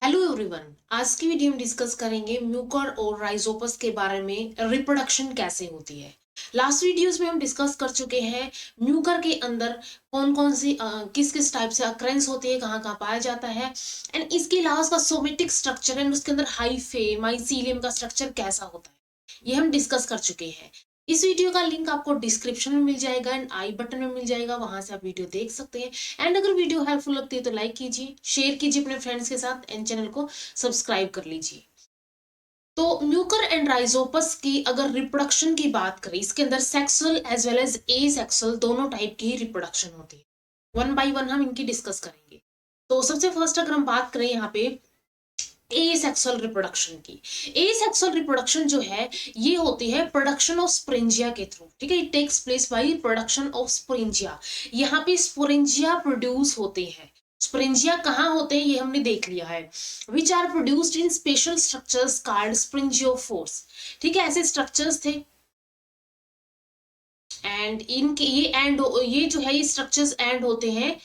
Hello everyone. आज की video में डिस्कस करेंगे म्यूकर और राइजोपस के बारे में, रिप्रोडक्शन कैसे होती है। लास्ट वीडियोस में हम डिस्कस कर चुके हैं म्यूकर के अंदर कौन कौन सी किस किस टाइप से अक्रेंस होती है, कहाँ कहाँ पाया जाता है, एंड इसके अलावा उसका सोमेटिक स्ट्रक्चर एंड उसके अंदर हाइफे माइसीलियम का स्ट्रक्चर कैसा होता है, ये हम डिस्कस कर चुके हैं। इस वीडियो का लिंक आपको डिस्क्रिप्शन में मिल जाएगा एंड आई बटन में मिल जाएगा, वहां से आप वीडियो देख सकते हैं। एंड अगर वीडियो हेल्पफुल लगती है तो लाइक कीजिए, शेयर कीजिए अपने फ्रेंड्स के साथ एंड चैनल को सब्सक्राइब कर लीजिए। तो म्यूकर एंड राइजोपस की अगर रिप्रोडक्शन की बात करें, इसके अंदर sexual as well as asexual दोनों टाइप की रिप्रोडक्शन होती है। वन बाय वन हम इनकी डिस्कस करेंगे। तो सबसे फर्स्ट अगर हम बात करें यहाँ पे एसेक्सुअल रिप्रोडक्शन की, एसेक्सुअल रिप्रोडक्शन जो है ये होती है प्रोडक्शन ऑफ स्पोरेंजिया के थ्रू। ठीक है, it takes place by production of sporangia. यहाँ पे स्पोरेंजिया प्रोड्यूस होते हैं। स्पोरेंजिया कहाँ होते हैं ये हमने देख लिया है। Which are produced in special structures called sporangiophores. ठीक है, ऐसे स्ट्रक्चर्स थे एंड इनके ये जो है ये स्ट्रक्चर्स एंड होते हैं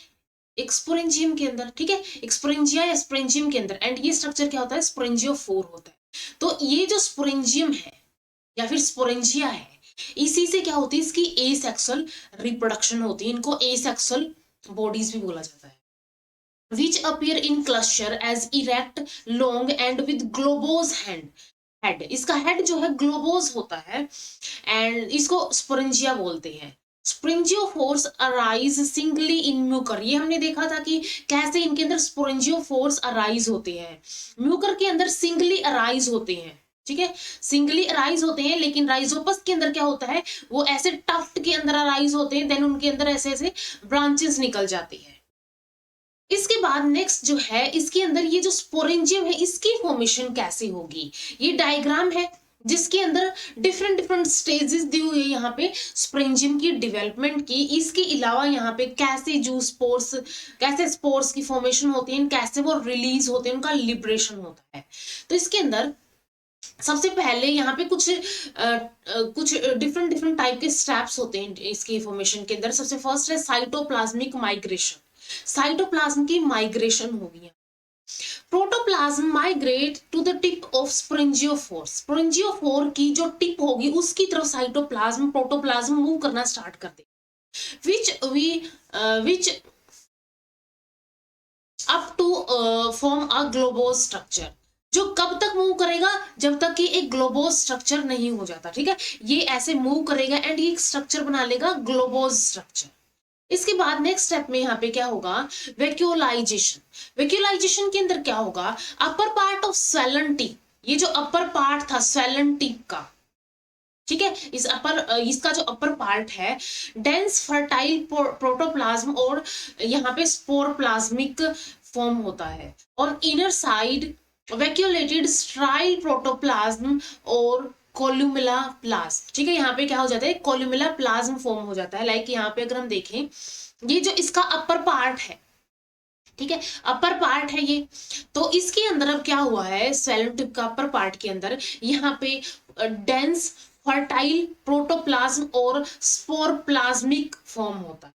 एक स्पोरेंजियम के अंदर। ठीक है, एक स्पोरेंजिया या स्पोरेंजियम के अंदर, एंड ये स्ट्रक्चर क्या होता है, स्पोरेंजियोफोर होता है। तो ये जो स्पोरेंजियम है या फिर स्पोरेंजिया है, इसी से क्या होती है, इसकी एसेक्सुअल रिप्रोडक्शन होती है। इनको एसेक्सुअल बॉडीज भी बोला जाता है। Which appear in cluster as erect long and with globose head. इसका हेड जो है ग्लोबोज होता है एंड इसको स्पोरेंजिया बोलते हैं। स्पोरेंजियोफोर्स अराइज सिंगली इन म्यूकर। ये हमने देखा था कि कैसे इनके अंदर स्पोरेंजियोफोर्स अराइज होते हैं। म्यूकर के अंदर सिंगली अराइज होते हैं। ठीक है, सिंगली अराइज होते हैं, लेकिन राइजोपस के अंदर क्या होता है, वो ऐसे टफ्ट के अंदर अराइज होते हैं, देन उनके अंदर ऐसे ऐसे ब्रांचेस निकल जाती है। इसके बाद नेक्स्ट जो है, इसके अंदर ये जो स्पोरेंजियम है इसकी फॉर्मेशन कैसे होगी, ये डायग्राम है जिसके अंदर डिफरेंट डिफरेंट स्टेजेस दी हुई है यहाँ पे स्पोरेंजियम की डेवलपमेंट की। इसके अलावा यहाँ पे कैसे स्पोर्स की फॉर्मेशन होती है, कैसे वो रिलीज होते हैं, उनका लिबरेशन होता है। तो इसके अंदर सबसे पहले यहाँ पे कुछ डिफरेंट डिफरेंट टाइप के स्टेप्स होते हैं इसकी फॉर्मेशन के अंदर। सबसे फर्स्ट है साइटोप्लाज्मिक माइग्रेशन। साइटोप्लाज्म की माइग्रेशन होगी। Protoplasm migrate to the tip of sporangiophore. Sporangiophore की जो टिप होगी उसकी तरफ प्रोटोप्लाज्म मूव करना स्टार्ट कर दे। Which up to form a globose structure. जो कब तक मूव करेगा, जब तक कि एक ग्लोबोज स्ट्रक्चर नहीं हो जाता। ठीक है, ये ऐसे मूव करेगा एंड ये स्ट्रक्चर बना लेगा ग्लोबोज स्ट्रक्चर। इसके बाद नेक्स्ट स्टेप में यहाँ पे क्या होगा, वैक्यूलाइजेशन। वैक्यूलाइजेशन के अंदर क्या होगा, upper part of swollen tip. ये जो अपर पार्ट था स्वेलन टिप का, ठीक है, इसका जो अपर पार्ट है, डेंस फर्टाइल प्रोटोप्लाज्म और यहाँ पे स्पोरोप्लाज्मिक फॉर्म होता है। और इनर साइड वैक्यूलेटेड स्ट्राइल प्रोटोप्लाज्म और कोल्यूमिला प्लाज्म। ठीक है, यहाँ पे क्या हो जाता है, कोल्यूमिला प्लाज्म फॉर्म हो जाता है। लाइक यहाँ पे अगर हम देखें, ये जो इसका अपर पार्ट है, ठीक है, अपर पार्ट है ये, तो इसके अंदर अब क्या हुआ है, स्वेलन टिप का अपर पार्ट के अंदर यहाँ पे डेंस फर्टाइल प्रोटोप्लाज्म और स्पोरप्लाज्मिक फॉर्म होता है।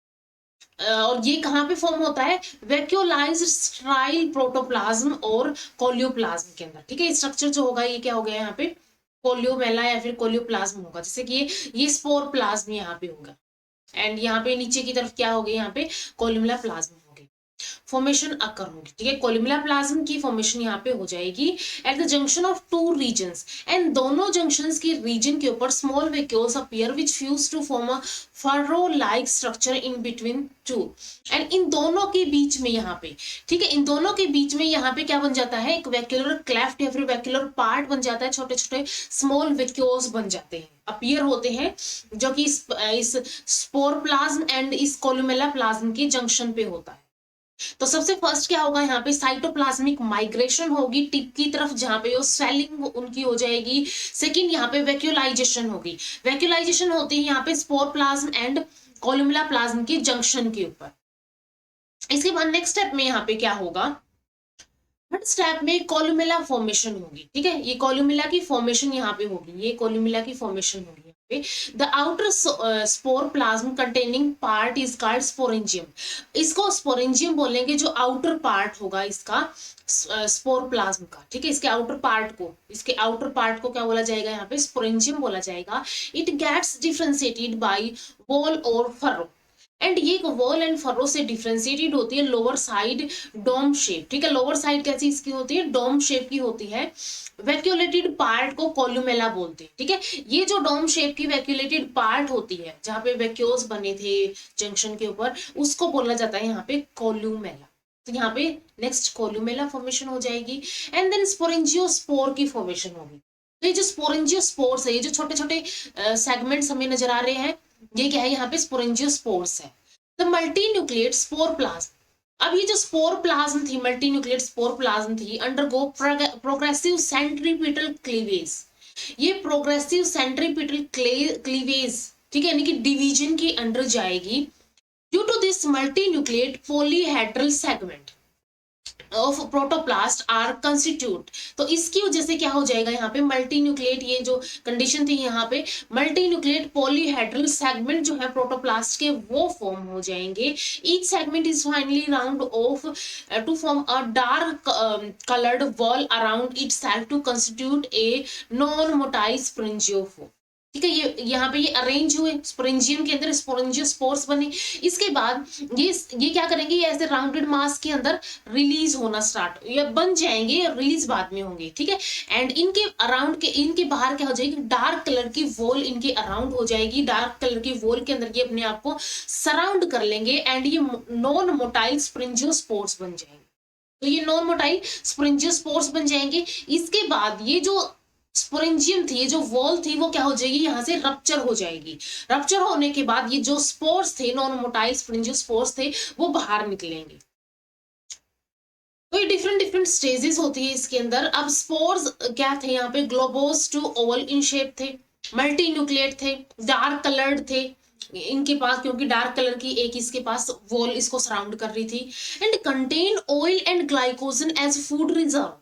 और ये कहाँ पे फॉर्म होता है, वैक्यूलाइज्ड स्ट्राइल प्रोटोप्लाज्म और कोलियोप्लाज्म के अंदर। ठीक है, स्ट्रक्चर जो होगा ये क्या हो गया यहाँ पे, कोलियोमेला या फिर कोलियोप्लाज्म होगा। जैसे कि ये स्पोर प्लाज्म यहाँ पे होगा एंड यहाँ पे नीचे की तरफ क्या होगी, यहाँ पे कोलियोमेला प्लाज्म होगी, फॉर्मेशन अकर होगी। ठीक है, कोलियोमेला प्लाज्म की फॉर्मेशन यहाँ पे हो जाएगी at the junction of two regions, and दोनों जंक्शंस के रीजन के ऊपर small vacuoles appear which fuse to form a furrow like structure in between two. And इन दोनों के बीच में यहाँ पे, ठीक है, इन दोनों के बीच में यहाँ पे क्या बन जाता है, एक वैक्यूलर क्लेफ्ट या फिर वैक्यूलर पार्ट बन जाता है। छोटे छोटे स्मॉल वैक्यूल्स बन जाते हैं, अपीयर होते हैं, जो कि इस स्पोर प्लाज्म एंड इस कोलुमेला प्लाज्म के जंक्शन पे होता है। तो सबसे फर्स्ट क्या होगा, यहाँ पे साइटोप्लाज्मिक माइग्रेशन होगी टिप की तरफ, जहां पे वो स्वेलिंग उनकी हो जाएगी। सेकंड यहाँ पे वैक्यूलाइजेशन होगी। वैक्यूलाइजेशन होती है यहाँ पे spore plasm and columella plasm के जंक्शन के ऊपर। इसके बाद नेक्स्ट स्टेप में यहाँ पे क्या होगा, थर्ड स्टेप में कोलुमेला फॉर्मेशन होगी। ठीक है, ये कोलुमेला की फॉर्मेशन यहाँ पे होगी, ये कोलुमेला की फॉर्मेशन होगी। The outer spore plasm containing part is called sporangium. इसको स्पोरेंजियम बोलेंगे, जो आउटर पार्ट होगा इसका स्पोर प्लाज्म का, ठीक है। इसके आउटर पार्ट को क्या बोला जाएगा, यहाँ पे स्पोरेंजियम बोला जाएगा। It gets differentiated by wall और फरो, एंड ये वॉल एंड फरो से डिफरेंशिएटेड होती है लोअर साइड डोम शेप, ठीक है। लोअर साइड कैसी इसकी होती है, डोम शेप की होती है। वैक्यूलेटेड पार्ट को कोलुमेला बोलते हैं, ठीक है। ये जो डोम शेप की वैक्यूलेटेड पार्ट होती है, जहाँ पे वैक्यूल्स बने थे जंक्शन के ऊपर, उसको बोला जाता है यहाँ पे कोलुमेला। तो यहाँ पे नेक्स्ट कोलुमेला फॉर्मेशन हो जाएगी, एंड देन स्पोरेंजियोस्पोर की फॉर्मेशन होगी। तो ये जो स्पोरेंजियोस्पोर्स है, ये जो छोटे छोटे सेगमेंट्स हमें नजर आ रहे हैं, ये क्या है, यहाँ पे स्पोरेंजियोस्पोर्स है। The multinucleate spore plasm, अब ये जो स्पोर प्लाज्म थी, मल्टी न्यूक्लिएट स्पोर प्लाज्म थी, अंडरगो प्रोग्रेसिव सेंट्रीपिटल क्लीवेज। ये प्रोग्रेसिव सेंट्रीपिटल क्लीवेज, ठीक है, यानी कि डिवीजन के अंडर जाएगी। Due to this multinucleate polyhedral segment of protoplast are constitute. तो इसकी वजह से क्या हो जाएगा, यहाँ पे मल्टी न्यूक्लिएट, ये जो कंडीशन थी यहाँ पे मल्टी न्यूक्लिएट पॉलीहेड्रल सेगमेंट जो है प्रोटोप्लास्ट के, वो फॉर्म हो जाएंगे। Each segment is finally round off to form a dark coloured wall around itself to constitute a non motile sporangiophore, ठीक है। यहाँ पे ये अरेंज हुए, स्पोरेंजियम के अंदर स्पोरेंजियोस्पोर्स बने। इसके बाद ये क्या करेंगे, ये ऐसे राउंडेड मास के अंदर रिलीज होना स्टार्ट, या बन जाएंगे, रिलीज बाद में होंगे, ठीक है। एंड इनके अराउंड के, इनके बाहर क्या हो जाएगी, डार्क कलर की वॉल इनके अराउंड हो जाएगी। डार्क कलर की वॉल के अंदर ये अपने आप को सराउंड कर लेंगे, एंड ये नॉन मोटाइल स्पोरेंजियोस्पोर्स बन जाएंगे। तो ये नॉन मोटाइल स्पोरेंजियोस्पोर्स बन जाएंगे। इसके बाद ये जो स्पोरेंजियम थी, ये जो वॉल थी, वो क्या हो जाएगी, यहाँ से रप्चर हो जाएगी। रप्चर होने के बाद ये जो स्पोर्स थे, नॉन मोटाइल स्पोरेंजियोस्पोर्स थे, वो बाहर निकलेंगे। तो ये डिफरेंट डिफरेंट स्टेजेस होती है इसके अंदर। अब स्पोर्स क्या थे, यहाँ पे globose to oval in shape थे, मल्टी न्यूक्लिएट थे, डार्क कलर्ड थे इनके पास, क्योंकि डार्क कलर की एक इसके पास वॉल इसको सराउंड कर रही थी। And contain oil and glycogen as food reserve,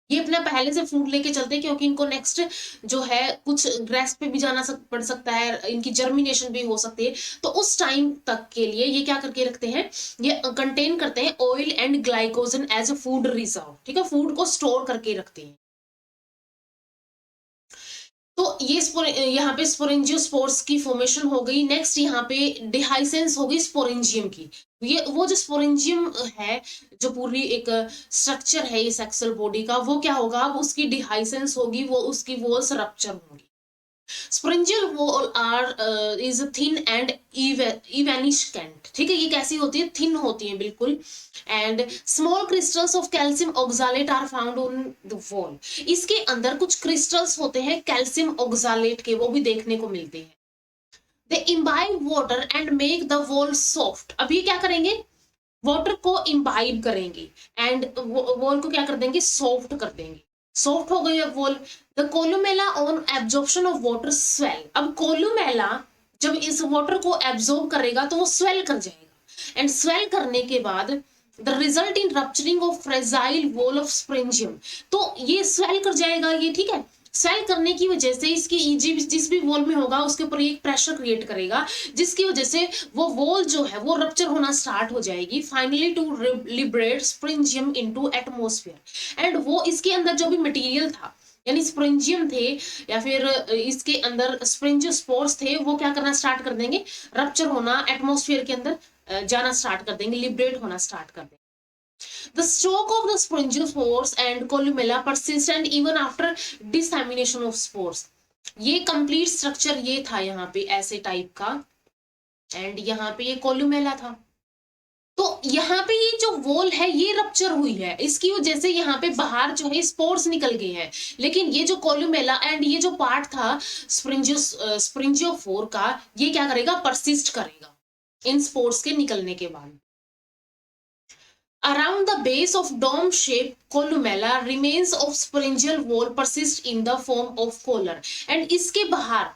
ये अपना पहले से फूड लेके चलते हैं, क्योंकि इनको नेक्स्ट जो है कुछ ग्रेस पे भी जाना पड़ सकता है, इनकी जर्मिनेशन भी हो सकती है। तो उस टाइम तक के लिए ये क्या करके रखते हैं, ये कंटेन करते हैं oil and glycogen as a food reserve, ठीक है, फूड को स्टोर करके रखते हैं। तो ये यहाँ पे स्पोरेंजियोस्पोर्स की फॉर्मेशन हो गई। नेक्स्ट यहाँ पे डिहाइसेंस हो गई स्पोरेंजियम की। ये वो जो स्पोरेंजियम है, जो पूरी एक स्ट्रक्चर है इस एक्सल बॉडी का, वो क्या होगा, अब उसकी डिहाइसेंस होगी, वो उसकी वॉल्स रप्चर होंगी। Sporangial wall are is thin and evanescent, ठीक है। ये कैसी होती है, थिन होती है बिल्कुल। And small crystals of calcium oxalate are found on the wall. इसके अंदर कुछ क्रिस्टल्स होते हैं कैल्शियम ऑक्सालेट के, वो भी देखने को मिलते हैं। They imbibe water and make the wall soft. अब ये क्या करेंगे, वाटर को इम्बाइब करेंगे एंड वॉल को क्या कर देंगे, सॉफ्ट कर देंगे। सॉफ्ट हो गई अब wall. The columella on absorption of water swell. अब कोलुमेला जब इस वाटर को एब्जॉर्ब करेगा तो वो स्वेल कर जाएगा, एंड स्वेल करने के बाद the result in rupturing of fragile wall of sporangium. तो ये स्वेल कर जाएगा ये, ठीक है। स्वेल करने की वजह से इसकी जिस भी वॉल में होगा उसके ऊपर एक प्रेशर क्रिएट करेगा, जिसकी वजह से वो वॉल जो है वो रप्चर होना स्टार्ट हो जाएगी, finally to liberate sporangium into atmosphere. And वो इसके अंदर जो भी मटेरियल था, यानी स्पोरेंजियम थे या फिर इसके अंदर स्पोरेंजियोस्पोर्स थे, वो क्या करना स्टार्ट कर देंगे, रप्चर होना, एटमॉस्फेयर के अंदर जाना स्टार्ट कर देंगे, लिबरेट होना स्टार्ट कर देंगे। The stalk of the sporospores and columella persist and even after dissemination of spores. ये कंप्लीट स्ट्रक्चर ये था यहाँ पे ऐसे टाइप का, एंड यहाँ पे ये कोलुमेला था। तो यहाँ पे ये जो वॉल है ये रप्चर हुई है, इसकी वजह से यहाँ पे बाहर जो है स्पोर्स निकल गए हैं। लेकिन ये जो कोलुमेला एंड ये जो पार्ट था स्पोरेंजियोफोर का, ये क्या करेगा, परसिस्ट करेगा इन स्पोर्स के निकलने के बाद। Around the base of dome-shaped columella, remains of sporangial wall persist in the form of collar. And इसके बाहर,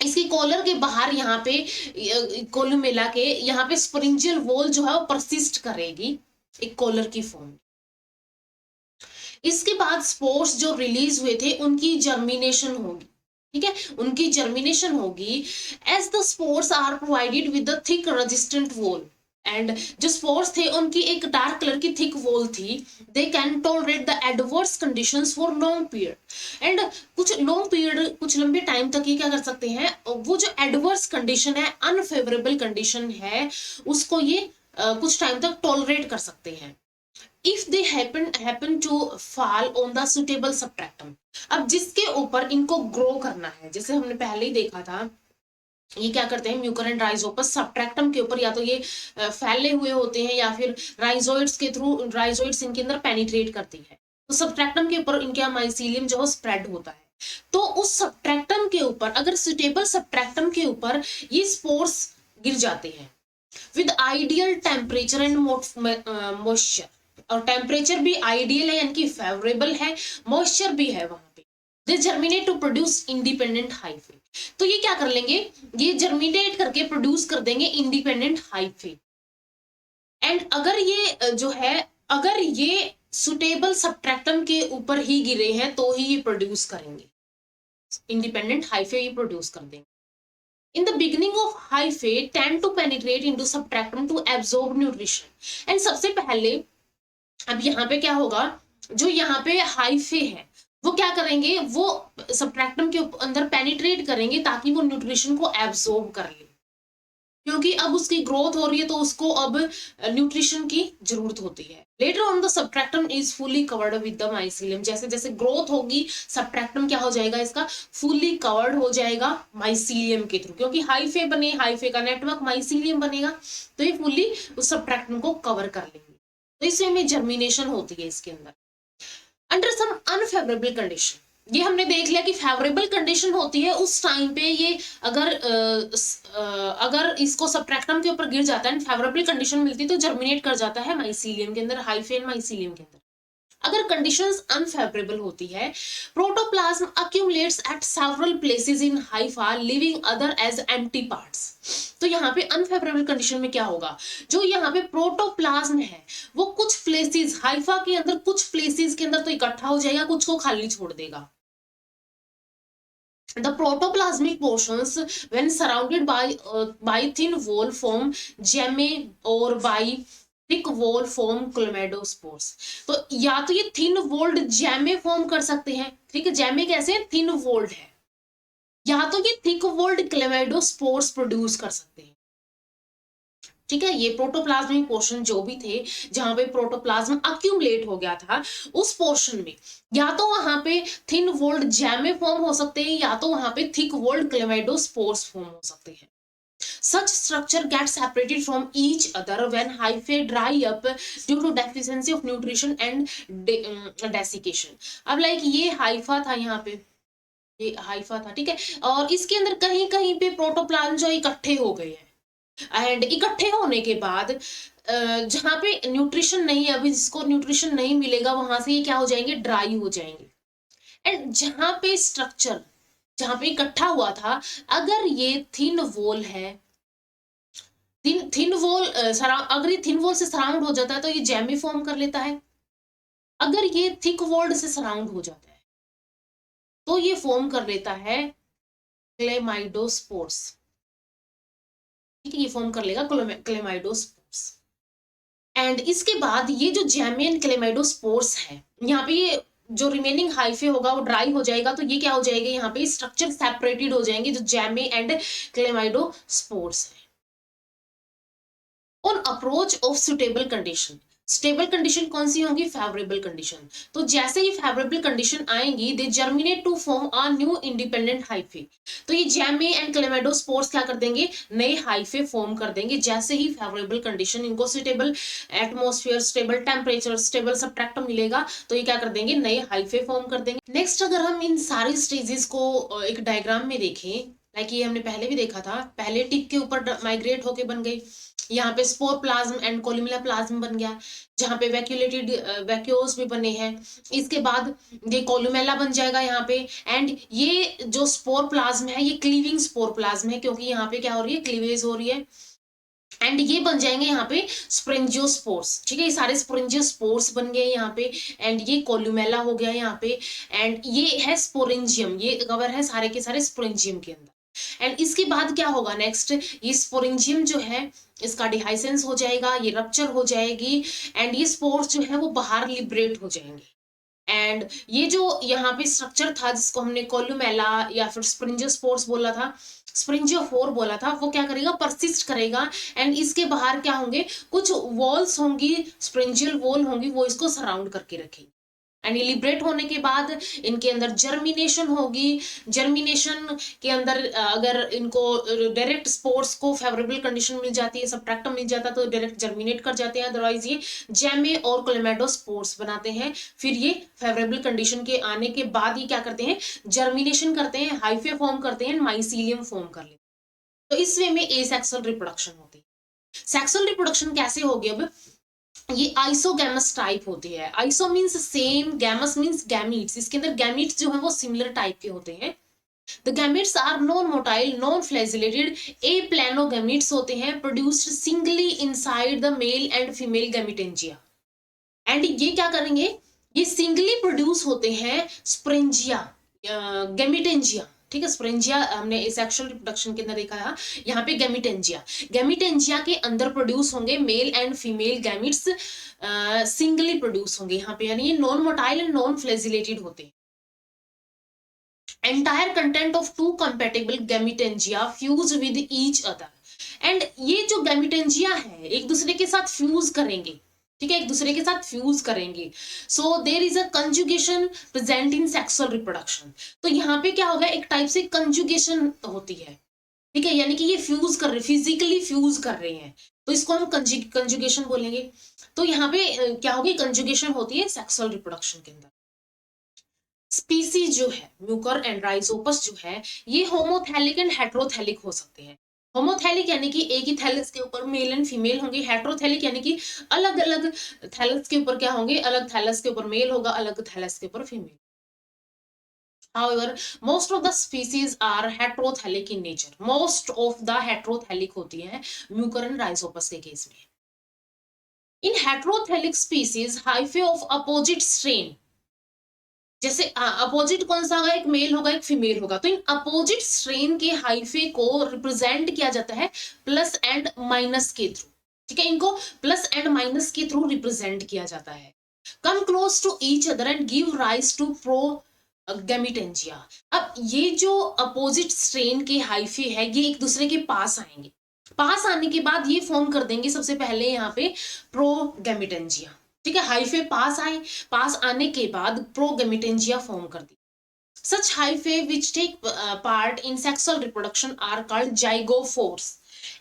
इसके कॉलर के बाहर यहाँ पे कोलुमेला के यहाँ पे स्पोरेंजियल वॉल जो है वो परसिस्ट करेगी एक कॉलर की फॉर्म। इसके बाद स्पोर्स जो रिलीज हुए थे उनकी जर्मिनेशन होगी, ठीक है, उनकी जर्मिनेशन होगी as the spores are provided with the thick resistant wall. And जो स्पोर्स थे उनकी एक डार्क कलर की थिक वॉल थी। They can tolerate the adverse conditions for long period. And कुछ लॉन्ग पीरियड, कुछ लंबे टाइम तक ये क्या कर सकते हैं, वो जो एडवर्स कंडीशन है, अनफेवरेबल कंडीशन है, उसको ये कुछ टाइम तक टॉलरेट कर सकते हैं। If they happen to fall on the suitable substratum. अब जिसके ऊपर इनको ग्रो करना है, जैसे हमने पहले ही देखा था, ये क्या करते हैं, म्यूकर एंड राइजोपस सबट्रैक्टम के ऊपर या तो ये फैले हुए होते हैं या फिर राइजोइड्स के थ्रू, राइजोइड्स इनके अंदर पेनिट्रेट करती है, तो सबट्रैक्टम के ऊपर इनका माइसीलियम जो है स्प्रेड होता है। तो उस सबट्रैक्टम के ऊपर, अगर सुटेबल सबट्रैक्टम के ऊपर ये स्पोर्स गिर जाते हैं with ideal temperature and moisture, और टेम्परेचर भी आइडियल है यानी कि फेवरेबल है, मॉइस्चर भी है वहां पे, they germinate to produce independent hyphae. तो ये क्या कर लेंगे, ये जर्मिनेट करके प्रोड्यूस कर देंगे इंडिपेंडेंट हाइफे। एंड अगर ये जो है, अगर ये सुटेबल सबट्रैक्टम के ऊपर ही गिरे हैं तो ही ये प्रोड्यूस करेंगे इंडिपेंडेंट हाइफे, ये प्रोड्यूस कर देंगे। In the beginning of hyphae tend to penetrate into subtractum to absorb nutrition. And सबसे पहले अब यहाँ पे क्या होगा, जो यहाँ पे हाइफे है वो क्या करेंगे, वो सबट्रैक्टम के अंदर पेनिट्रेट करेंगे ताकि वो न्यूट्रिशन को एब्जॉर्ब कर ले, क्योंकि अब उसकी ग्रोथ हो रही है तो उसको अब न्यूट्रिशन की जरूरत होती है। Later on the substratum is fully covered with the mycelium. जैसे जैसे ग्रोथ होगी सबट्रैक्टम क्या हो जाएगा, इसका फुली कवर्ड हो जाएगा माइसीलियम के थ्रू, क्योंकि हाइफे बने, हाइफे का नेटवर्क माइसीलियम बनेगा, तो ये फुली उस सबट्रैक्टम को कवर कर लेंगे। तो इससे में जर्मिनेशन होती है इसके अंदर। अंडर सम अनफेवरेबल कंडीशन, ये हमने देख लिया कि फेवरेबल कंडीशन होती है उस टाइम पे ये अगर इसको सबट्रैक्टम के ऊपर गिर जाता है, फेवरेबल कंडीशन मिलती है तो जर्मिनेट कर जाता है माइसीलियम के अंदर, हाइफे एंड माइसीलियम के अंदर। अगर कंडीशंस अनफेवरेबल होती है, protoplasm accumulates at several places in hypha leaving other as empty parts। तो यहाँ पे अनफेवरेबल कंडीशन में क्या होगा, जो यहाँ पे प्रोटोप्लाज्म है वो कुछ प्लेसेस, हाइफा के अंदर कुछ प्लेसेस के अंदर तो इकट्ठा हो जाएगा, कुछ को खाली छोड़ देगा। The protoplasmic portions when surrounded by thin wall form gemma or by thick wall form chlamydospores. तो या तो ये थिन वॉल्ड जैमे फॉर्म कर सकते हैं, ठीक है, जैमे कैसे, थिन वॉल्ड है, या तो ये थिक वॉल्ड क्लोमेडोस्पोर्स प्रोड्यूस कर सकते हैं। ठीक है, ये प्रोटोप्लाज्मिक पोर्शन जो भी थे जहां पे प्रोटोप्लाज्म अक्यूमुलेट हो गया था, उस पोर्शन में या तो वहां पे थिन वॉल्ड जैमे फॉर्म हो सकते हैं या तो वहां पे थिक वॉल्ड क्लोमेडोस्पोर्स फॉर्म हो सकते हैं। Such structure gets separated from each other when hyphae dry up due to deficiency of nutrition and desiccation। अब लाइक ये हाइफा था, यहाँ पे ये हाइफा था, ठीक है, और इसके अंदर कहीं कहीं पे प्रोटोप्लाज्म जो इकट्ठे हो गए हैं, एंड इकट्ठे होने के बाद जहाँ पे न्यूट्रिशन नहीं है, अभी जिसको न्यूट्रिशन नहीं मिलेगा वहां से ये क्या हो जाएंगे, ड्राई हो जाएंगे। एंड जहाँ पे स्ट्रक्चर, जहाँ पे इकट्ठा हुआ था, अगर ये थिन वॉल है, थिन वॉल अगर ये थिन वॉल से सराउंड हो जाता है तो ये जैमी फॉर्म कर लेता है। अगर ये थिक वॉल से सराउंड हो जाता है तो ये फॉर्म कर लेता है क्लेमाइडोस्पोर्स। ठीक है, ये फॉर्म कर लेगा क्लेमाइडोस्पोर्स। एंड इसके बाद ये जो जैमी एंड क्लेमाइडोस्पोर्स है, यहाँ पे ये जो रिमेनिंग हाइफे होगा वो ड्राई हो जाएगा, तो ये क्या हो जाएगा, यहाँ पे स्ट्रक्चर सेपरेटेड हो जाएंगे जो जैमी एंड क्लेमाइडोस्पोर्स है। On approach of suitable condition, stable condition कौन सी होगी, फेवरेबल कंडीशन। तो जैसे ही फेवरेबल कंडीशन आएंगी, they germinate to form a new independent hyphae. तो ये जैमे एंड क्लेमेडोस्पोर्स क्या कर देंगे, नए हाइफे फॉर्म कर देंगे जैसे ही फेवरेबल कंडीशन, इनको suitable atmosphere, stable temperature, stable substratum मिलेगा, तो ये क्या कर देंगे, नए हाइफे फॉर्म कर देंगे। नेक्स्ट अगर हम इन सारी स्टेजेस को एक डायग्राम में देखें, लाइक ये हमने पहले भी देखा था, पहले टिप के ऊपर माइग्रेट होके बन गई, यहाँ पे spore plasm and columella plasm बन गया, जहाँ पे वैक्यूलेटेड वैक्यूल्स भी बने हैं। इसके बाद ये कोलुमेला बन जाएगा यहाँ पे, एंड ये जो स्पोर प्लाज्म है ये क्लीविंग स्पोर प्लाज्म है, क्योंकि यहाँ पे क्या हो रही है, क्लीवेज हो रही है एंड ये बन जाएंगे यहाँ पे स्प्रेंजियोस्पोर्स, ठीक है, ये सारे स्प्रेंजियोस्पोर्स बन गए यहाँ पे। एंड ये कोलुमेला हो गया यहाँ पे। एंड ये है स्पोरेंजियम, ये कवर है सारे के सारे स्पोरेंजियम के अंदर। एंड इसके बाद क्या होगा नेक्स्ट, ये स्पोरेंजियम जो है इसका डिहाइसेंस हो जाएगा, ये रप्चर हो जाएगी, एंड ये स्पोर्स जो है वो बाहर लिबरेट हो जाएंगे। एंड ये जो यहाँ पे स्ट्रक्चर था जिसको हमने कोलुमेला या फिर स्प्रिंजियोस्पोर्स बोला था, स्प्रिंजियोफोर बोला था, वो क्या करेगा, परसिस्ट करेगा। एंड इसके बाहर क्या होंगे, कुछ वॉल्स होंगी, स्प्रिंजियल वॉल होंगी, वो इसको सराउंड करके रखेगी। एंड लिबरेट होने के बाद इनके अंदर जर्मिनेशन होगी। जर्मिनेशन के अंदर अगर इनको डायरेक्ट स्पोर्स को फेवरेबल कंडीशन मिल जाती है, सबट्रैक्टम मिल जाता है, तो डायरेक्ट जर्मिनेट कर जाते हैं, अदरवाइज ये जैमे और क्लेमेडोस्पोर्स बनाते हैं। फिर ये फेवरेबल कंडीशन के आने के बाद ये क्या करते हैं, जर्मिनेशन करते हैं, हाइफे फॉर्म करते हैं, माइसीलियम फॉर्म कर लेते हैं। तो इस वे में एसेक्सुअल रिप्रोडक्शन होती है। सेक्सुअल रिप्रोडक्शन कैसे होगी, अब ये आइसोगैमस टाइप होती है। Iso means same, gamos means gametes, इसके अंदर गैमीट्स जो है वो सिमिलर टाइप के होते हैं। The gametes are non motile, non flagellated, aplanogametes होते हैं, produced singly inside the male and female gametangia. And ये क्या करेंगे, ये सिंगली प्रोड्यूस होते हैं स्प्रेंजिया, गैमीटेंजिया, ठीक है। स्प्रेंजिया हमने सेक्सुअल रिप्रोडक्शन के अंदर देखा है, यहाँ पे गैमीटेंजिया, गैमीटेंजिया के अंदर प्रोड्यूस होंगे male and female gametes, singly produce होंगे यहाँ पे, यानी ये non motile and non flagellated होते हैं। Entire content of two compatible gametangia fuse with each other. And ये जो गैमीटेंजिया है एक दूसरे के साथ फ्यूज करेंगे, ठीक है, एक दूसरे के साथ फ्यूज करेंगे। So there is a conjugation present in sexual reproduction. तो यहाँ पे क्या होगा, एक टाइप से कंजुगेशन होती है, ठीक है, यानी कि ये फ्यूज कर रहे, फिजिकली फ्यूज कर रहे हैं, तो इसको हम कंजुगेशन बोलेंगे। तो यहाँ पे क्या होगी, कंजुगेशन होती है सेक्सुअल रिप्रोडक्शन के अंदर। स्पीसीज जो है म्यूकर एंड राइजोपस जो है, ये होमोथैलिक एंड हेट्रोथैलिक हो सकते हैं। होमोथैलिक यानी कि एक ही थैलस के ऊपर मेल एंड फीमेल होंगे। हेट्रोथैलिक यानी कि अलग अलग थैलस के ऊपर क्या होंगे, अलग थैलस के ऊपर मेल होगा, अलग थैलस के ऊपर female. However, most of the species are heterothelic in nature. Most of the heterothelic होती है म्यूकर एंड राइजोपस के केस में। In heterothelic species, hyphae of opposite strain, जैसे अपोजिट कौन सा होगा, एक मेल होगा एक फीमेल होगा, तो इन अपोजिट स्ट्रेन के हाइफे को रिप्रेजेंट किया जाता है प्लस एंड माइनस के थ्रू, ठीक है, इनको प्लस एंड माइनस के थ्रू रिप्रेजेंट किया जाता है। Come close to each other and give rise to progametangia. अब ये जो अपोजिट स्ट्रेन के हाइफे है ये एक दूसरे के पास आएंगे, पास आने के बाद ये फॉर्म कर देंगे सबसे पहले यहाँ पे प्रोगैमीटेंजिया, ठीक है, हाइफे पास आए, पास आने के बाद प्रोगैमीटेंजिया फॉर्म कर दी। Such hyphae which take part in sexual reproduction are called zygophores.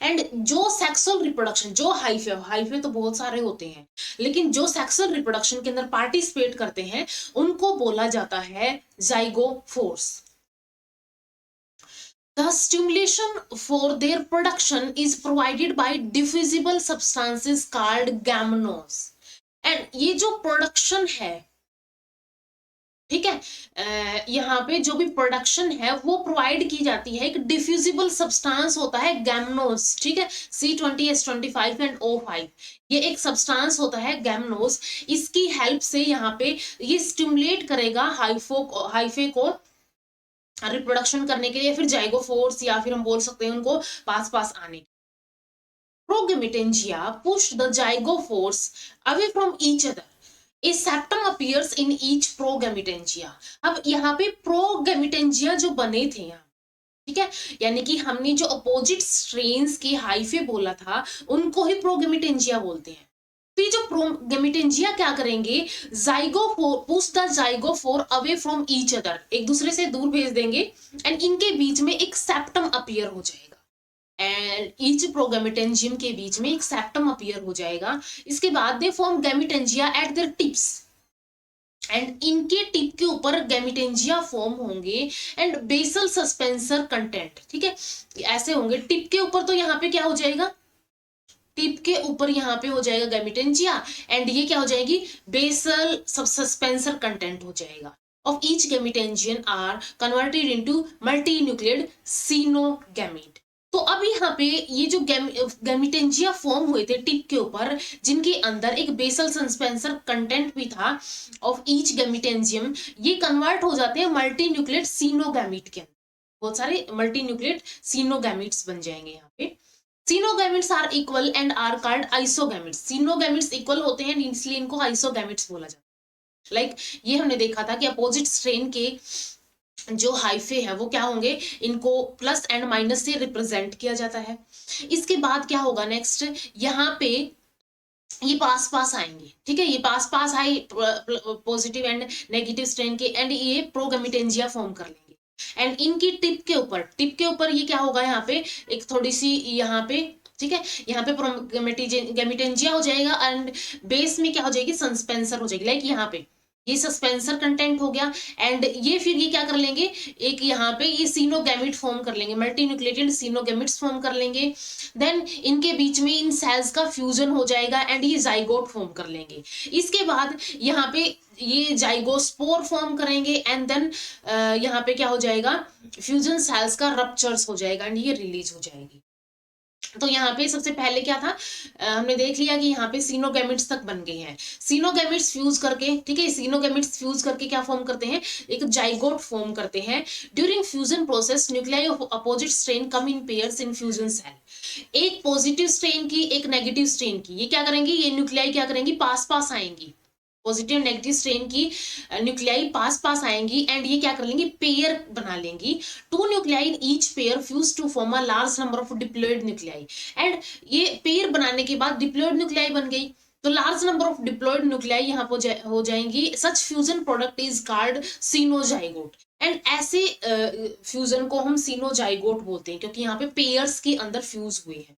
And जो सेक्सुअल रिप्रोडक्शन, जो हाइफे तो बहुत सारे होते हैं, लेकिन जो सेक्सुअल रिप्रोडक्शन के अंदर पार्टिसिपेट करते हैं उनको बोला जाता है जाइगोफोर्स। The stimulation for their production is provided by diffusible substances called gamenos. And ये जो प्रोडक्शन है, ठीक है, यहाँ पे जो भी प्रोडक्शन है वो प्रोवाइड की जाती है, एक डिफ्यूजिबल सब्सटेंस होता है गैमनोस, ठीक है, C20H25 एंड O5, ये एक सब्सटेंस होता है गैमनोस। इसकी हेल्प से यहाँ पे ये स्टिमुलेट करेगा हाइफे को रिप्रोडक्शन करने के लिए, फिर जाइगोफोर्स या फिर हम बोल सकते हैं उनको पास पास आने। Progamitangia push the zygospores away from each other. A septum appears in each progamitangia. अब यहाँ पे प्रोगैमिटेंजिया जो बने थे यहाँ, ठीक है, यानी कि हमने जो अपोजिट स्ट्रेन्स के हाइफे बोला था उनको ही प्रोगैमिटेंजिया बोलते हैं। तो ये जो प्रोगैमिटेंजिया क्या करेंगे, zygophore push the zygophore away from each other, एक दूसरे से दूर भेज देंगे, एंड इनके बीच में एक सेप्टम अपीयर हो जाएगा, एंड ईच प्रोगैमिटेंजियम के बीच में एक सेप्टम अपीयर हो जाएगा। इसके बाद they form gametangia at their tips, and इनके टिप के ऊपर गैमीटेंजिया फॉर्म होंगे एंड बेसल सस्पेंसर कंटेंट, ठीक है, ऐसे होंगे टिप के ऊपर। तो यहाँ पे क्या हो जाएगा, टिप के ऊपर यहाँ पे हो जाएगा गैमीटेंजिया, एंड ये क्या हो जाएगी, बेसल सस्पेंसर कंटेंट हो जाएगा of each gamitangian are converted into multinucleated cynogamiid. तो अब यहाँ पे ये जो गैमिटेंजिया फॉर्म हुए थे टिप के ऊपर, जिनके अंदर एक बेसल सस्पेंसर कंटेंट भी था ऑफ ईच गैमिटेंजियम, ये कन्वर्ट हो जाते हैं मल्टी न्यूक्लिएट सीनोगैमीट के अंदर। बहुत सारे मल्टी न्यूक्लिएट सीनोगैमीट्स बन जाएंगे यहाँ पे। Coenogametes are equal and are called isogametes. Coenogametes equal होते हैं इसलिए इनको आइसोगैमिट्स बोला जाता है। लाइक ये हमने देखा था कि अपोजिट स्ट्रेन के जो हाइफे है वो क्या होंगे, इनको प्लस एंड माइनस से रिप्रेजेंट किया जाता है। इसके बाद क्या होगा नेक्स्ट, यहाँ पे ये पास पास आएंगे, ठीक है, ये पास पास आए पॉजिटिव एंड नेगेटिव स्ट्रेन के, एंड ये प्रोगैमिटेंजिया फॉर्म कर लेंगे। एंड इनकी टिप के ऊपर ये क्या होगा, यहाँ पे एक थोड़ी सी यहाँ पे, ठीक है, यहाँ पे प्रोगैमिटेंजिया हो जाएगा एंड बेस में क्या हो जाएगी, सस्पेंसर हो जाएगी। लाइक यहाँ पे ये सस्पेंसर कंटेंट हो गया एंड ये फिर ये क्या कर लेंगे, एक यहाँ पे ये सीनोगैमिट फॉर्म कर लेंगे, मल्टी न्यूक्लिएटेड सीनोगैमिट्स फॉर्म कर लेंगे। देन इनके बीच में इन सेल्स का फ्यूजन हो जाएगा एंड ये जाइगोट फॉर्म कर लेंगे। इसके बाद यहाँ पे ये जाइगोस्पोर फॉर्म करेंगे एंड देन यहाँ पे क्या हो जाएगा, फ्यूजन सेल्स का रप्चर्स हो जाएगा एंड ये रिलीज हो जाएगी। तो यहाँ पे सबसे पहले क्या था, हमने देख लिया कि यहाँ पे सीनोगैमिट्स तक बन गए हैं। सीनोगैमिट्स फ्यूज करके, ठीक है, सीनोगैमिट्स फ्यूज करके क्या फॉर्म करते हैं, एक जाइगोट फॉर्म करते हैं। During fusion process nuclei of opposite strain come in pairs in fusion cell. एक पॉजिटिव स्ट्रेन की, एक नेगेटिव स्ट्रेन की, ये क्या करेंगी, ये न्यूक्लियाई क्या करेंगी, पास पास आएंगी। पॉजिटिव नेगेटिव स्ट्रेन की न्यूक्लियाई पास पास आएंगी एंड ये क्या कर लेंगी, पेयर बना लेंगी। Two nuclei in each pair fuse to form a large number of diploid nuclei. And ये पेयर बनाने के बाद डिप्लॉयड न्यूक्लियाई बन गई, तो large number of diploid nuclei यहाँ पर हो जाएंगी। Such fusion product is called coenozygote. And ऐसे फ्यूजन को हम सीनोजाइगोट बोलते हैं क्योंकि यहाँ पे पेयर्स के अंदर फ्यूज हुए हैं।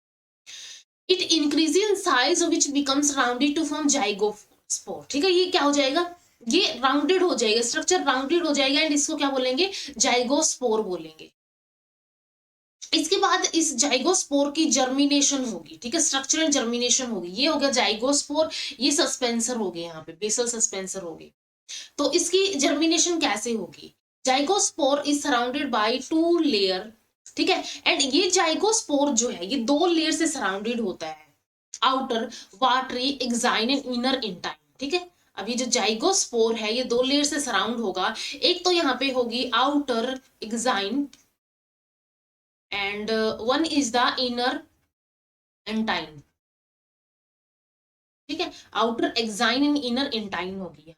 It increase in size which becomes rounded to form zygospore. ठीक है, ये क्या हो जाएगा, ये राउंडेड हो जाएगा, स्ट्रक्चर राउंडेड हो जाएगा एंड इसको क्या बोलेंगे, जाइगोस्पोर बोलेंगे। इसके बाद इस जाइगोस्पोर की जर्मिनेशन होगी, ठीक है, स्ट्रक्चरल जर्मिनेशन होगी। ये हो गया जाइगोस्पोर, ये सस्पेंसर हो गए, यहाँ पे बेसल सस्पेंसर हो गए। तो इसकी जर्मिनेशन कैसे होगी, zygospore is surrounded by 2 layer, ठीक है, एंड ये जाइगोस्पोर जो है ये 2 लेयर से सराउंडेड होता है, outer watery exine and inner intine. ठीक है, अब ये जो जाइगोस्पोर है ये 2 लेयर से सराउंड होगा। एक तो यहाँ पे होगी outer exine and one is the inner intine. ठीक है, outer exine and inner intine होगी।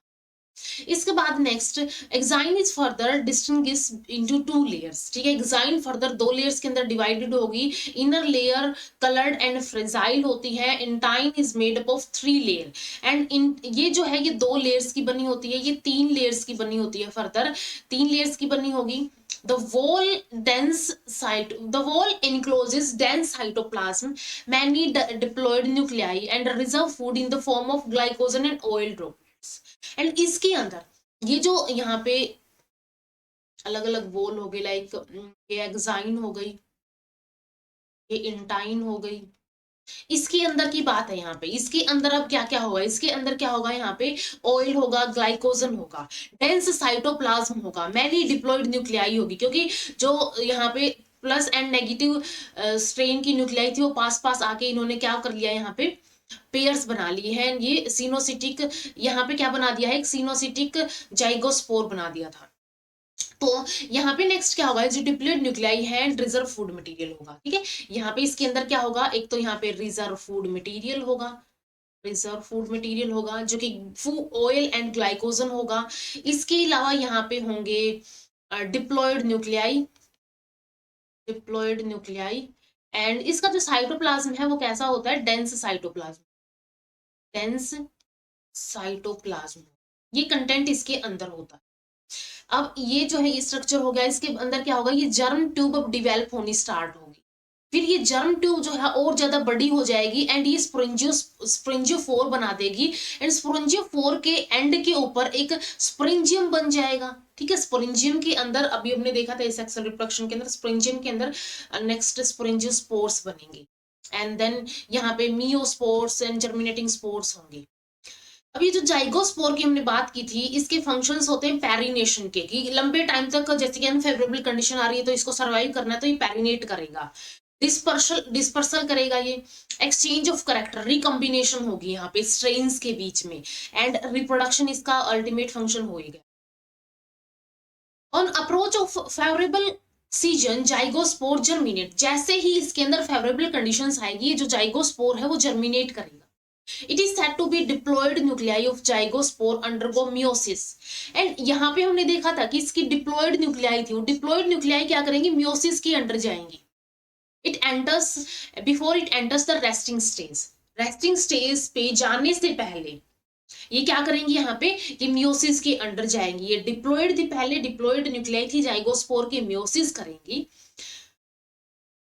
इसके बाद next exine is further distinguish into 2 layers. ठीक है, एक्साइन फर्दर 2 लेयर्स के अंदर डिवाइडेड होगी। Inner layer coloured and fragile होती है। Intine is made up of 3 layer and in ये जो है ये 2 लेयर्स की बनी होती है, ये 3 लेयर्स की बनी होती है, फर्दर 3 लेयर्स की बनी होगी। The wall encloses dense cytoplasm, many diploid nuclei and reserve food in the form of glycogen and oil droplets. And इसके अंदर ये जो यहाँ पे अलग अलग वॉल हो गई, लाइक ये एक्साइन हो गई, ये इंटाइन हो गई, इसके अंदर की बात है। यहाँ पे इसके अंदर अब क्या क्या होगा, इसके अंदर क्या होगा, यहाँ पे ऑयल होगा, ग्लाइकोजन होगा, डेंस साइटोप्लाज्म होगा, मैनी डिप्लॉयड न्यूक्लियाई होगी, क्योंकि जो यहाँ पे प्लस एंड नेगेटिव स्ट्रेन की न्यूक्लियाई थी वो पास पास आके इन्होंने क्या कर लिया, यहाँ पे पेयर्स बना लिए हैं। ये सिनोसिटिक यहाँ पे क्या बना दिया है, एक सिनोसिटिक जाइगोस्पोर बना दिया था। तो यहाँ पे नेक्स्ट क्या होगा, जो डिप्लॉयड न्यूक्लियाई है रिजर्व फूड मटेरियल होगा। ठीक है, यहाँ पे इसके अंदर क्या होगा, एक तो यहाँ पे रिजर्व फूड मटेरियल होगा, रिजर्व फूड मटेरियल होगा जो कि ऑयल एंड ग्लाइकोजन होगा। इसके अलावा यहाँ पे होंगे diploid nuclei, diploid nuclei and इसका जो साइटोप्लाज्म है वो कैसा होता है, डेंस साइटोप्लाज्म, डेंस साइटोप्लाज्म, ये कंटेंट इसके अंदर होता है। अब ये जो है ये स्ट्रक्चर हो गया, इसके अंदर क्या होगा, ये जर्म ट्यूब अब डिवेल्प होनी स्टार्ट होगी। फिर ये जर्म ट्यूब जो है और ज्यादा बड़ी हो जाएगी एंड ये स्प्रिंजियोफोर बना देगी एंड स्प्रिंजियोफोर के एंड के ऊपर एक स्प्रिंजियम बन जाएगा। ठीक है, स्प्रिंजियम के अंदर अभी हमने देखा था सेक्सुअल रिप्रोडक्शन के अंदर, स्प्रिंजियम के अंदर नेक्स्ट स्प्रिंजियोस्पोर्स बनेंगे एंड देन यहाँ पे मियोस्पोर्स एंड जर्मिनेटिंग स्पोर्स होंगे। अभी जो जाइगोस्पोर की हमने बात की थी, इसके फंक्शंस होते हैं पैरिनेशन के, कि लंबे टाइम तक जैसे कि अनफेवरेबल कंडीशन आ रही है तो इसको सर्वाइव करना है तो ये पैरिनेट करेगा। डिस्पर्सल करेगा ये, एक्सचेंज ऑफ करेक्टर, रिकॉम्बिनेशन होगी यहाँ पे स्ट्रेन्स के बीच में, एंड रिप्रोडक्शन इसका अल्टीमेट फंक्शन होएगा। On approach of favourable season zygospore germinate, जैसे ही इसके अंदर फेवरेबल कंडीशंस आएगी, जो जाइगोस्पोर है वो जर्मिनेट करेगा। It is said to be diploid nuclei of zygospore undergo meiosis, and यहाँ पे हमने देखा था कि इसकी डिप्लॉयड न्यूक्लियाई थी, वो डिप्लॉयड न्यूक्लियाई क्या करेंगी, मियोसिस के अंडर जाएंगी। It enters before it enters the resting stage पे जाने से पहले ये क्या करेंगी, यहाँ पे ये मियोसिस के अंडर जाएंगी। ये डिप्लॉयड थी पहले, डिप्लॉयड न्यूक्लियाई थी, जाइगोस्पोर के मियोसिस करेंगी।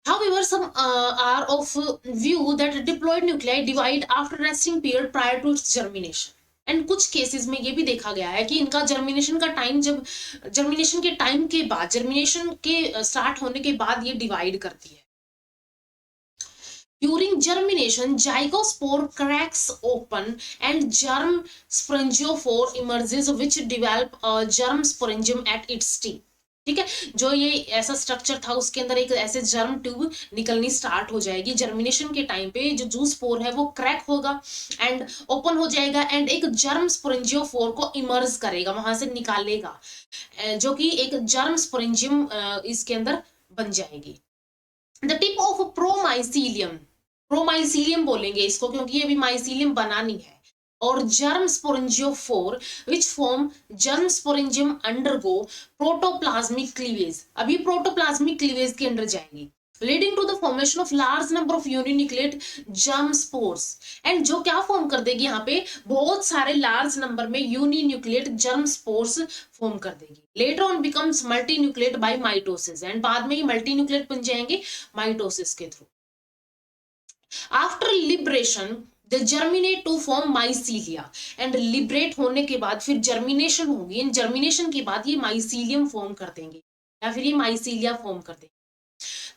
However, some are of view that diploid nuclei divide after resting period prior to its germination. And कुछ केसेस में ये भी देखा गया है कि इनका जर्मिनेशन का टाइम, जब जर्मिनेशन के टाइम के बाद, जर्मिनेशन के स्टार्ट होने के बाद ये डिवाइड करती है। During germination, zygospore cracks open and germ spongiophore emerges, which develop a germ sporangium at its tip. ठीक है, जो ये ऐसा स्ट्रक्चर था उसके अंदर एक ऐसे जर्म ट्यूब निकलनी स्टार्ट हो जाएगी। जर्मिनेशन के टाइम पे जो जूस स्पोर है वो क्रैक होगा एंड ओपन हो जाएगा, एंड एक जर्म स्पोरेंजियोफोर को इमर्ज करेगा, वहां से निकालेगा, जो कि एक जर्म स्पोरेंजियम इसके अंदर बन जाएगी। द टिप ऑफ प्रोमाइसीलियम बोलेंगे इसको, क्योंकि ये भी माइसीलियम बनानी है, और germ sporangiophore which form germ sporangium undergo protoplasmic cleavage, अभी प्रोटोप्लाज्मिक क्लीवेज के अंदर जाएंगी, leading to the formation of large number of uninucleate germ spores, and जो क्या फॉर्म कर देगी यहाँ पे, बहुत सारे लार्ज नंबर में यूनिन्यूक्लिएट जर्म स्पोर्स फॉर्म कर देगी। Later on becomes multinucleate by mitosis, and बाद में ये मल्टीन्यूक्लिएट बन जाएंगे माइटोसिस के through. After liberation they germinate to form mycelia, and liberate होने के बाद फिर जर्मिनेशन होगी, एंड जर्मिनेशन के बाद ये माइसीलियम फॉर्म कर देंगे या फिर ये माइसीलिया फॉर्म कर देंगे।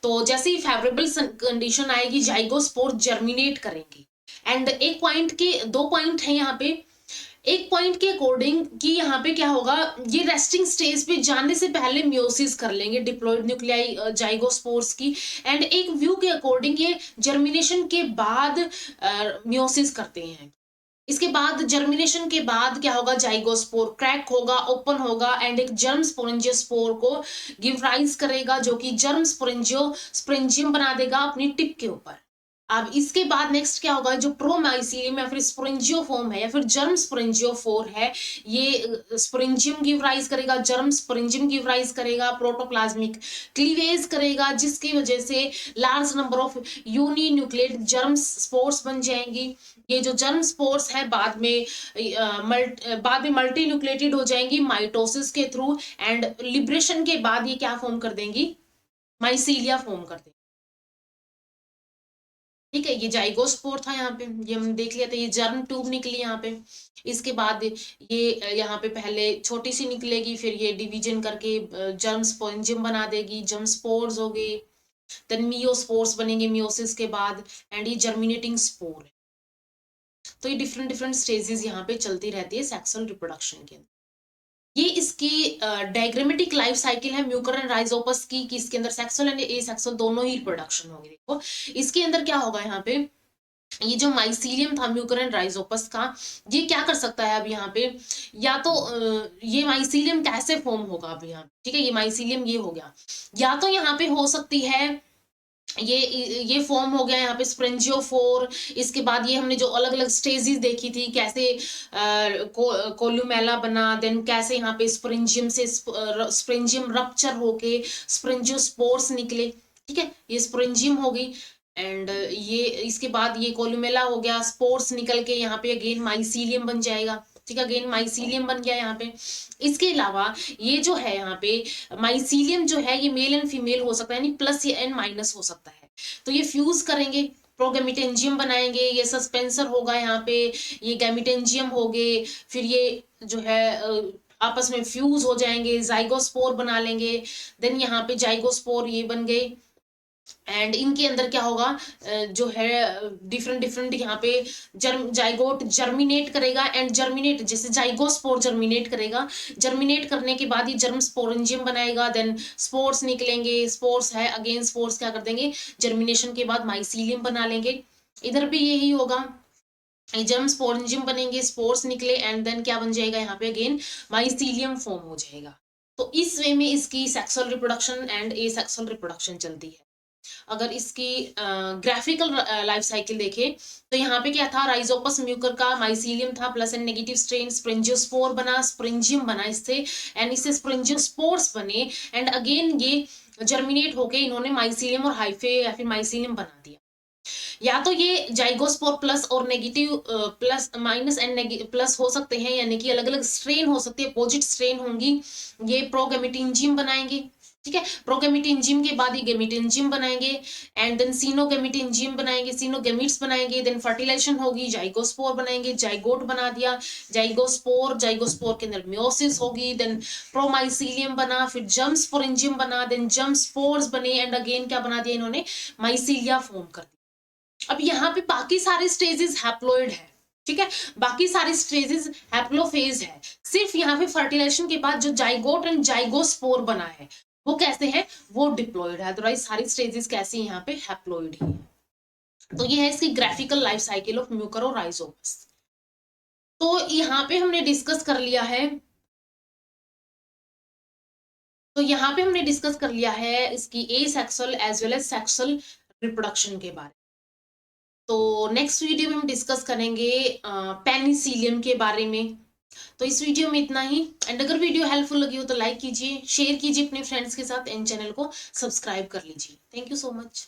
तो जैसे ही फेवरेबल कंडीशन आएगी, जाइगोस्पोर जर्मिनेट करेंगी। एंड एक पॉइंट के, दो पॉइंट है यहाँ पे, एक पॉइंट के अकॉर्डिंग कि यहाँ पे क्या होगा, ये रेस्टिंग स्टेज पे जाने से पहले मियोसिस कर लेंगे डिप्लॉयड न्यूक्लियाई जाइगोस्पोर्स की, एंड एक व्यू के अकॉर्डिंग ये जर्मिनेशन के बाद मियोसिस करते हैं। इसके बाद जर्मिनेशन के बाद क्या होगा, जाइगोस्पोर क्रैक होगा, ओपन होगा, एंड एक जर्म स्पोरेंजियोस्पोर को गिव राइज करेगा, जो कि जर्म स्पोरेंजियम बना देगा अपनी टिप के ऊपर। अब इसके बाद नेक्स्ट क्या होगा, जो प्रोमाइसीलियम या फिर स्पोरेंजियोफोर्म है या फिर जर्म स्पोरेंजियोफोर है, ये स्पोरेंजियम गिव राइज करेगा, जर्म स्पोरेंजियम गिव राइज करेगा, प्रोटोप्लाज्मिक क्लीवेज करेगा, जिसकी वजह से large number of uninucleate germ spores बन जाएंगी। ये जो जर्म स्पोर्स है बाद में मल्टी न्यूक्लिएटेड हो जाएंगी माइटोसिस के थ्रू, एंड लिबरेशन के बाद ये क्या फॉर्म कर देंगी, माइसीलिया फॉर्म कर देंगी। ठीक है, ये जाइगोस्पोर था, यहाँ पे ये हम देख लिया था, ये जर्म ट्यूब निकली यहाँ पे। इसके बाद ये यहाँ पे पहले छोटी सी निकलेगी, फिर ये डिवीजन करके जर्म स्पोरेंजियम बना देगी, जर्म स्पोर्स हो गए, देन मियोस्पोर्स बनेंगे मियोसिस के बाद, एंड ये जर्मिनेटिंग स्पोर है। तो ये डिफरेंट डिफरेंट स्टेजेस यहाँ पे चलती रहती है सेक्सुअल रिप्रोडक्शन के अंदर। ये इसकी डायग्रामेटिक लाइफ साइकिल है म्यूकर एंड राइजोपस की, कि इसके अंदर सेक्सुअल एंड एसेक्सुअल दोनों ही रिप्रोडक्शन होगी। देखो इसके अंदर क्या होगा, यहाँ पे ये जो माइसीलियम था म्यूकर एंड राइजोपस का, ये क्या कर सकता है अब यहाँ पे, या तो ये माइसीलियम कैसे फॉर्म होगा अब यहाँ, ठीक है, ये माइसीलियम ये हो गया, या तो यहाँ पे हो सकती है ये फॉर्म हो गया यहाँ पे स्प्रेंजियोफोर। इसके बाद ये हमने जो अलग अलग स्टेजेस देखी थी, कैसे कोल्यूमेला बना, देन कैसे यहाँ पे स्प्रेंजियम से स्प्रेंजियम रप्चर होके स्प्रेंजियोस्पोर्स निकले, ठीक है, ये स्प्रेंजियम हो गई, एंड ये इसके बाद ये कोल्यूमेला हो गया, स्पोर्स निकल के यहाँ पे अगेन माइसीलियम बन जाएगा, ठीक है, अगेन माइसीलियम बन गया यहाँ पे। इसके अलावा ये जो है यहाँ पे माइसीलियम जो है ये मेल एंड फीमेल हो सकता है, यानी प्लस या एन माइनस हो सकता है, तो ये फ्यूज करेंगे, प्रोगैमेटेंजियम बनाएंगे, ये सस्पेंसर होगा यहाँ पे, ये गैमेटेंजियम हो गए, फिर ये जो है आपस में फ्यूज हो जाएंगे, जाइगोस्पोर बना लेंगे, देन यहाँ पे जाइगोस्पोर ये बन गए, एंड इनके अंदर क्या होगा, जो है डिफरेंट डिफरेंट यहाँ पे जाइगोट जर्मिनेट करेगा, एंड जर्मिनेट जैसे जाइगोस्पोर जर्मिनेट करेगा, जर्मिनेट करने के बाद ये जर्म स्पोरेंजियम बनाएगा, देन स्पोर्स निकलेंगे, स्पोर्स है अगेन स्पोर्स क्या कर देंगे, जर्मिनेशन के बाद माइसीलियम बना लेंगे। इधर भी यही होगा, जर्म स्पोरेंजियम बनेंगे, स्पोर्स निकले, एंड देन क्या बन जाएगा यहाँ पे अगेन माइसीलियम फॉर्म हो जाएगा। तो इस वे में इसकी sexual reproduction and A sexual reproduction चलती है। अगर इसकी ग्राफिकल लाइफ साइकिल देखें तो यहाँ पे क्या था, राइजोपस म्यूकर का माइसीलियम था, प्लस एंड नेगेटिव स्ट्रेन स्प्रिंजियोस्पोर बना, स्प्रिंजियम बना इससे, एंड इससे स्प्रिंजियोस्पोर्स बने, एंड अगेन ये जर्मिनेट होके इन्होंने माइसीलियम और हाइफे या फिर माइसीलियम बना दिया। या तो ये जाइगोस्पोर प्लस और negative plus minus and plus हो सकते हैं, यानी कि अलग अलग स्ट्रेन हो सकती है, अपोजिट स्ट्रेन होंगी, ये प्रोगैमेटिनजियम बनाएंगे, ठीक है। प्रोगैमेटिनजियम के बाद ये गैमेटिनजियम बनाएंगे, एंड देन सीनोगैमेटिनजियम बनाएंगे, सीनोगैमिट्स बनाएंगे, देन फर्टिलाइजेशन होगी, जाइगोस्पोर बनाएंगे, जाइगोट बना दिया, जाइगोस्पोर, जाइगोस्पोर के अंदर मियोसिस होगी, देन प्रोमाइसीलियम बना, फिर जर्म स्पोरेंजियम बना, देन जर्म स्पोर्स बने, एंड अगेन क्या बना दिया इन्होंने, माइसीलिया फॉर्म कर दिया। अब यहाँ पे बाकी सारे स्टेजेस हैप्लोइड है, ठीक है, बाकी सारे स्टेजेस हैप्लोफेज है, सिर्फ यहाँ पे फर्टिलाइजेशन के बाद जो जाइगोट एंड जाइगोस्पोर बना है वो कैसे है, वो डिप्लॉइड है, अदरवाइज सारी स्टेजेस कैसी यहाँ पे हैप्लोइड ही है। तो ये है इसकी graphical life cycle of Mucor और राइजोपस। तो यहाँ पे हमने डिस्कस कर लिया है, तो यहाँ पे हमने डिस्कस कर लिया है इसकी asexual as well as sexual reproduction के बारे में। तो नेक्स्ट वीडियो में हम डिस्कस करेंगे पेनिसिलियम के बारे में। तो इस वीडियो में इतना ही, एंड अगर वीडियो हेल्पफुल लगी हो तो लाइक कीजिए, शेयर कीजिए अपने फ्रेंड्स के साथ, एंड चैनल को सब्सक्राइब कर लीजिए। Thank you so much.